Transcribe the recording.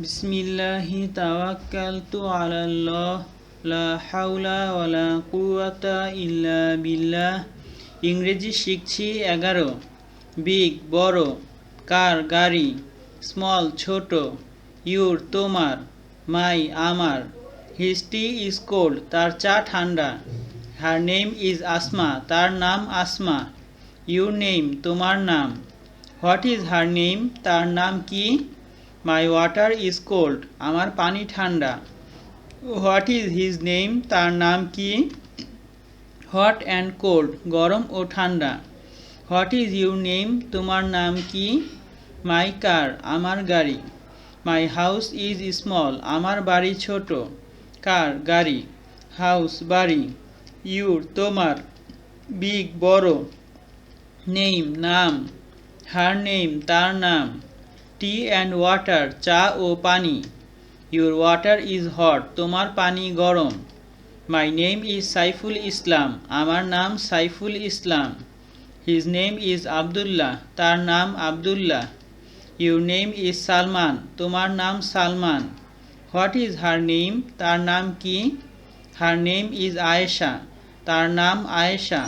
বিসমিল্লাহি তাওয়াক্কালতু আলাল্লাহ লা হাওলা ওয়ালা কুওয়াতা ইল্লা বিল্লাহ। ইংরেজি শিখছি 11। বিগ বড়, কার গাড়ি, স্মল ছোট, ইউর তোমার, মাই আমার। হিজ টি ইজ কোল্ড তার চা ঠান্ডা। হার নেম ইজ আসমা তার নাম আসমা। ইউর নেম তোমার নাম। হোয়াট ইজ হার নেম তার নাম কি? মাই ওয়াটার ইজ কোল্ড আমার পানি ঠান্ডা। হোয়াট ইজ হিজ নেম তার নাম কি? হট অ্যান্ড কোল্ড গরম ও ঠান্ডা। হোয়াট ইজ ইউর নেম তোমার নাম কি? মাই কার আমার গাড়ি। মাই হাউস ইজ স্মল আমার বাড়ি ছোট। কার গাড়ি, হাউস বাড়ি, ইউর তোমার, বিগ বড়, নেম নাম, হার নেম তার নাম, টি অ্যান্ড ওয়াটার চা ও পানি। ইউর ওয়াটার ইজ হট তোমার পানি গরম। My name is Saiful Islam আমার নাম Saiful Islam. His name is Abdullah তার নাম Abdullah. Your name is Salman তোমার নাম Salman. What is her name তার নাম কি? হার নেম ইজ আয়েশা তার নাম আয়েশা।